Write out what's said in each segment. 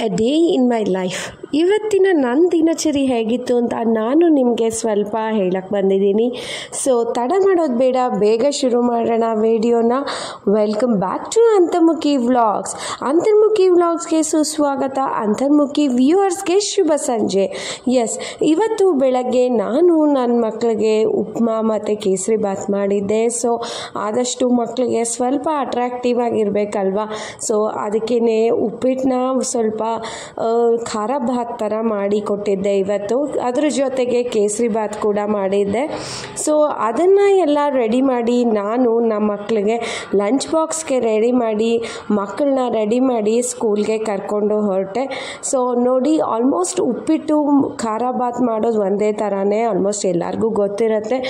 A day in my life. ಇವತ್ತಿನ ನನ್ನ ದಿನಚರಿ ಹೇಗಿತ್ತು ಅಂತ ನಾನು ನಿಮಗೆ ಸ್ವಲ್ಪ ಹೇಳಕ್ಕೆ ಬಂದಿದ್ದೀನಿ. ಸೊ ತಡ ಮಾಡೋದು ಬೇಡ, ಬೇಗ ಶುರು ಮಾಡೋಣ ವಿಡಿಯೋನ. Welcome back to Antarmukhi vlogs. Antarmukhi ವ್ಲಾಗ್ಸ್ಗೆ ಸುಸ್ವಾಗತ. ಅಂತರ್ಮುಖಿ ವ್ಯೂವರ್ಸ್ಗೆ ಶುಭ ಸಂಜೆ. ಎಸ್, ಇವತ್ತು ಬೆಳಗ್ಗೆ ನಾನು ನನ್ನ ಮಕ್ಕಳಿಗೆ ಉಪ್ಮಾ ಮತ್ತು ಕೇಸರಿ ಬಾತ್ ಮಾಡಿದ್ದೆ. ಸೊ ಆದಷ್ಟು ಮಕ್ಕಳಿಗೆ ಸ್ವಲ್ಪ ಅಟ್ರಾಕ್ಟಿವ್ ಆಗಿರಬೇಕಲ್ವ. ಸೊ ಅದಕ್ಕೇ ಉಪ್ಪಿಟ್ಟನ್ನ ಸ್ವಲ್ಪ ಖಾರ ಭಾತ್ ಥರ ಮಾಡಿ ಕೊಟ್ಟಿದ್ದೆ ಇವತ್ತು. ಅದ್ರ ಜೊತೆಗೆ ಕೇಸರಿ ಬಾತ್ ಕೂಡ ಮಾಡಿದ್ದೆ. ಸೊ ಅದನ್ನು ಎಲ್ಲ ರೆಡಿ ಮಾಡಿ ನಾನು ನಮ್ಮ ಮಕ್ಕಳಿಗೆ ಲಂಚ್ ಬಾಕ್ಸ್ಗೆ ರೆಡಿ ಮಾಡಿ ಮಕ್ಕಳನ್ನ ರೆಡಿ ಮಾಡಿ ಸ್ಕೂಲ್ಗೆ ಕರ್ಕೊಂಡು ಹೊರಟೆ. ಸೊ ನೋಡಿ, ಆಲ್ಮೋಸ್ಟ್ ಉಪ್ಪಿಟ್ಟು ಖಾರ ಬಾತ್ ಮಾಡೋದು ಒಂದೇ ಥರನೇ, ಆಲ್ಮೋಸ್ಟ್ ಎಲ್ಲರಿಗೂ ಗೊತ್ತಿರುತ್ತೆ.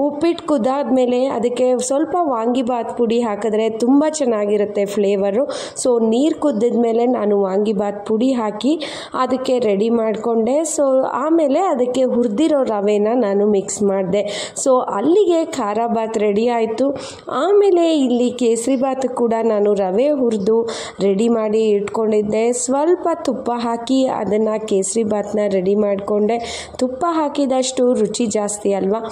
ಉಪ್ಪಿಟ್ಟು ಕುದ್ದಾದ್ಮೇಲೆ ಅದಕ್ಕೆ ಸ್ವಲ್ಪ ವಾಂಗಿಬಾತ್ ಪುಡಿ ಹಾಕಿದ್ರೆ ತುಂಬ ಚೆನ್ನಾಗಿರುತ್ತೆ ಫ್ಲೇವರು. ಸೊ ನೀರು ಕುದ್ದಿದ್ಮೇಲೆ ನಾನು ವಾಂಗಿಬಾತ್ ಪುಡಿ ಹಾಕಿ ಅದಕ್ಕೆ ರೆಡಿ ಮಾಡಿಕೊಂಡೆ. ಸೊ ಆಮೇಲೆ ಅದಕ್ಕೆ ಹುರಿದಿರೋ ರವೆನ ನಾನು ಮಿಕ್ಸ್ ಮಾಡಿದೆ. ಸೊ ಅಲ್ಲಿಗೆ ಖಾರ ಬಾತ್ ರೆಡಿ ಆಯಿತು. ಆಮೇಲೆ ಇಲ್ಲಿ ಕೇಸರಿ ಬಾತ್ ಕೂಡ ನಾನು ರವೆ ಹುರಿದು ರೆಡಿ ಮಾಡಿ ಇಟ್ಕೊಂಡಿದ್ದೆ. ಸ್ವಲ್ಪ ತುಪ್ಪ ಹಾಕಿ ಅದನ್ನು ಕೇಸರಿ ಬಾತನ್ನ ರೆಡಿ ಮಾಡಿಕೊಂಡೆ. ತುಪ್ಪ ಹಾಕಿದಷ್ಟು ರುಚಿ ಜಾಸ್ತಿ ಅಲ್ವಾ.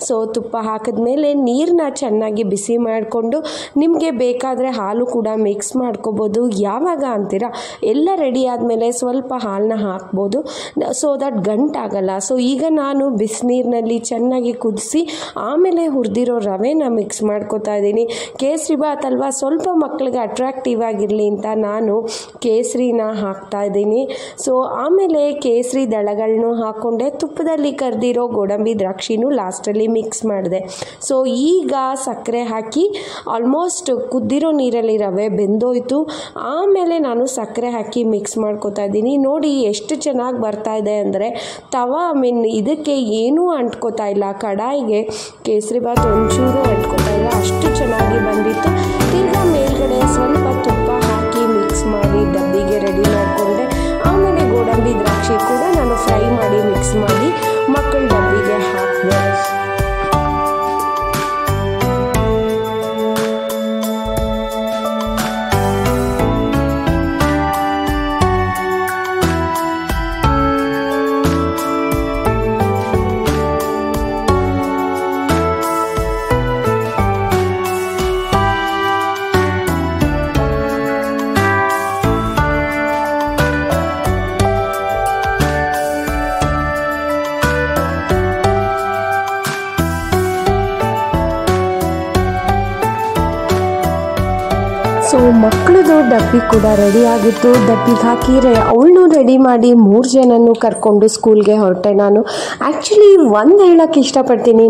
ಸೊ ತುಪ್ಪ ಹಾಕಿದ್ಮೇಲೆ ನೀರನ್ನ ಚೆನ್ನಾಗಿ ಬಿಸಿ ಮಾಡಿಕೊಂಡು ನಿಮಗೆ ಬೇಕಾದರೆ ಹಾಲು ಕೂಡ ಮಿಕ್ಸ್ ಮಾಡ್ಕೋಬೋದು. ಯಾವಾಗ ಅಂತೀರಾ, ಎಲ್ಲ ರೆಡಿ ಆದಮೇಲೆ ಸ್ವಲ್ಪ ಹಾಲನ್ನ ಹಾಕ್ಬೋದು, ಸೊ ದಟ್ ಗಂಟಾಗಲ್ಲ. ಸೊ ಈಗ ನಾನು ಬಿಸಿನೀರಿನಲ್ಲಿ ಚೆನ್ನಾಗಿ ಕುದಿಸಿ ಆಮೇಲೆ ಹುರಿದಿರೋ ರವೆನ ಮಿಕ್ಸ್ ಮಾಡ್ಕೋತಾ ಇದ್ದೀನಿ. ಕೇಸರಿ ಬಾತ್ ಅಲ್ವಾ, ಸ್ವಲ್ಪ ಮಕ್ಕಳಿಗೆ ಅಟ್ರಾಕ್ಟಿವ್ ಆಗಿರಲಿ ಅಂತ ನಾನು ಕೇಸರಿನ ಹಾಕ್ತಾ ಇದ್ದೀನಿ. ಸೊ ಆಮೇಲೆ ಕೇಸರಿ ದಳಗಳನ್ನೂ ಹಾಕ್ಕೊಂಡೆ. ತುಪ್ಪದಲ್ಲಿ ಕರೆದಿರೋ ಗೋಡಂಬಿ ದ್ರಾಕ್ಷಿನೂ ಲಾಸ್ಟಲ್ಲಿ ಮಿಕ್ಸ್ ಮಾಡಿದೆ. ಸೊ ಈಗ ಸಕ್ಕರೆ ಹಾಕಿ ಆಲ್ಮೋಸ್ಟ್ ಕುದ್ದಿರೋ ನೀರಲ್ಲಿ ರವೆ ಬೆಂದೋಯ್ತು. ಆಮೇಲೆ ನಾನು ಸಕ್ಕರೆ ಹಾಕಿ ಮಿಕ್ಸ್ ಮಾಡ್ಕೋತಾ ಇದ್ದೀನಿ. ನೋಡಿ ಎಷ್ಟು ಚೆನ್ನಾಗಿ ಬರ್ತಾ ಇದೆ ಅಂದರೆ, ತವಾ ಇದಕ್ಕೆ ಏನೂ ಅಂಟ್ಕೋತಾ ಇಲ್ಲ, ಕಡಾಯಿಗೆ ಕೇಸರಿ ಬಾತ್ ಒಂಚೂರು ಅಂಟ್ಕೋತಾ ಇಲ್ಲ, ಅಷ್ಟು ಚೆನ್ನಾಗಿ ಬಂದಿತ್ತು. ತಿರ್ಗಾ ಮೇಲ್ಗಡೆ ಸ್ವಲ್ಪ ತುಪ್ಪ ಹಾಕಿ ಮಿಕ್ಸ್ ಮಾಡಿ ಡಬ್ಬಿಗೆ ರೆಡಿ ಮಾಡಿಕೊಂಡೆ. ಆಮೇಲೆ ಗೋಡಂಬಿ ದ್ರಾಕ್ಷಿ ಕೂಡ ನಾನು ಫ್ರೈ ಮಾಡಿ ಮಿಕ್ಸ್ ಮಾಡಿ ಮಕ್ಕಳ ಡಬ್ಬಿಗೆ ಹಾಕಿದೆ. ಸೊ ಮಕ್ಕಳದು ಡಬ್ಬಿ ಕೂಡ ರೆಡಿ ಆಗಿತ್ತು. ಡಬ್ಬಿಗೆ ಹಾಕಿ ಅವಳನ್ನೂ ರೆಡಿ ಮಾಡಿ 3 ಜನನೂ ಕರ್ಕೊಂಡು ಸ್ಕೂಲ್ಗೆ ಹೊರಟೆ. ನಾನು ಆ್ಯಕ್ಚುಲಿ ಒಂದು ಹೇಳೋಕ್ಕೆ ಇಷ್ಟಪಡ್ತೀನಿ,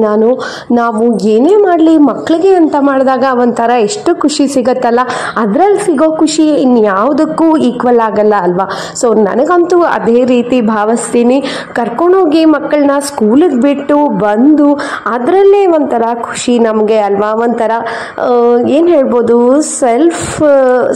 ನಾವು ಏನೇ ಮಾಡಲಿ ಮಕ್ಕಳಿಗೆ ಅಂತ ಮಾಡಿದಾಗ ಒಂಥರ ಎಷ್ಟು ಖುಷಿ ಸಿಗುತ್ತಲ್ಲ, ಅದರಲ್ಲಿ ಸಿಗೋ ಖುಷಿ ಇನ್ಯಾವುದಕ್ಕೂ ಈಕ್ವಲ್ ಆಗಲ್ಲ ಅಲ್ವಾ. ಸೊ ನನಗಂತೂ ಅದೇ ರೀತಿ ಭಾವಿಸ್ತೀನಿ. ಕರ್ಕೊಂಡೋಗಿ ಮಕ್ಕಳನ್ನ ಸ್ಕೂಲಿಗೆ ಬಿಟ್ಟು ಬಂದು ಅದರಲ್ಲೇ ಒಂಥರ ಖುಷಿ ನಮಗೆ ಅಲ್ವಾ. ಒಂಥರ ಏನು ಹೇಳ್ಬೋದು, ಸೆಲ್ಫ್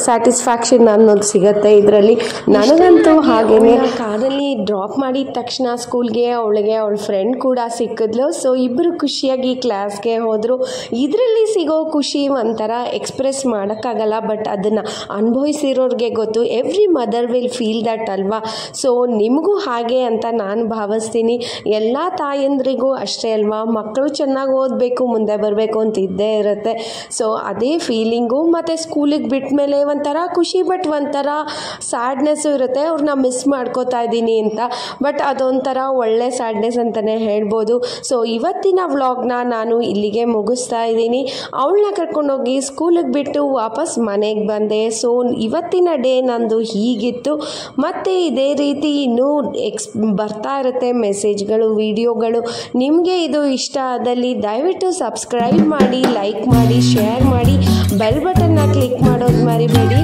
ಸ್ಯಾಟಿಸ್ಫ್ಯಾಕ್ಷನ್ ಅನ್ನೋದು ಸಿಗುತ್ತೆ ಇದರಲ್ಲಿ. ನನಗಂತೂ ಹಾಗೇನೆ ಕಾರಲ್ಲಿ ಡ್ರಾಪ್ ಮಾಡಿದ ತಕ್ಷಣ ಸ್ಕೂಲ್ಗೆ ಅವಳ ಫ್ರೆಂಡ್ ಕೂಡ ಸಿಕ್ಕಿದ್ಲು. ಸೊ ಇಬ್ಬರು ಖುಷಿಯಾಗಿ ಕ್ಲಾಸ್ಗೆ ಹೋದರು. ಇದರಲ್ಲಿ ಸಿಗೋ ಖುಷಿ ಒಂಥರ ಎಕ್ಸ್ಪ್ರೆಸ್ ಮಾಡೋಕ್ಕಾಗಲ್ಲ, ಬಟ್ ಅದನ್ನು ಅನುಭವಿಸಿರೋರಿಗೆ ಗೊತ್ತು. Every mother will feel that ಅಲ್ವಾ. ಸೊ ನಿಮಗೂ ಹಾಗೆ ಅಂತ ನಾನು ಭಾವಿಸ್ತೀನಿ. ಎಲ್ಲ ತಾಯಂದ್ರಿಗೂ ಅಷ್ಟೇ ಅಲ್ವಾ, ಮಕ್ಕಳು ಚೆನ್ನಾಗಿ ಓದಬೇಕು, ಮುಂದೆ ಬರಬೇಕು ಅಂತ ಇದ್ದೇ ಇರುತ್ತೆ. ಸೊ ಅದೇ ಫೀಲಿಂಗು. ಮತ್ತು ಸ್ಕೂಲಿಗೆ ಬಿಟ್ಮೇಲೆ ಒಂಥರ ಖುಷಿ, ಬಟ್ ಒಂಥರ ಸ್ಯಾಡ್ನೆಸ್ಸು ಇರುತ್ತೆ, ಅವ್ರನ್ನ ಮಿಸ್ ಮಾಡ್ಕೋತಾ ಇದ್ದೀನಿ ಅಂತ. ಬಟ್ ಅದೊಂಥರ ಒಳ್ಳೆ ಸ್ಯಾಡ್ನೆಸ್ ಅಂತಲೇ ಹೇಳ್ಬೋದು. ಸೊ ಇವತ್ತಿನ ವ್ಲಾಗ್ನ ನಾನು ಇಲ್ಲಿಗೆ ಮುಗಿಸ್ತಾ ಇದ್ದೀನಿ. ಅವಳನ್ನ ಕರ್ಕೊಂಡೋಗಿ ಸ್ಕೂಲಿಗೆ ಬಿಟ್ಟು ವಾಪಸ್ ಮನೆಗೆ ಬಂದೆ. ಸೊ ಇವತ್ತಿನ ಡೇ ನಂದು ಹೀಗಿತ್ತು. ಮತ್ತು ಇದೇ ರೀತಿ ಇನ್ನೂ ಬರ್ತಾ ಇರುತ್ತೆ ಮೆಸೇಜ್ಗಳು, ವಿಡಿಯೋಗಳು. ನಿಮಗೆ ಇದು ಇಷ್ಟ ಆದಲ್ಲಿ ದಯವಿಟ್ಟು ಸಬ್ಸ್ಕ್ರೈಬ್ ಮಾಡಿ, ಲೈಕ್ ಮಾಡಿ, ಶೇರ್ ಮಾಡಿ, ಬೆಲ್ ಬಟನ್ನ ಕ್ಲಿಕ್ ಮಾಡೋದು ಮರಿಬೇಡಿ.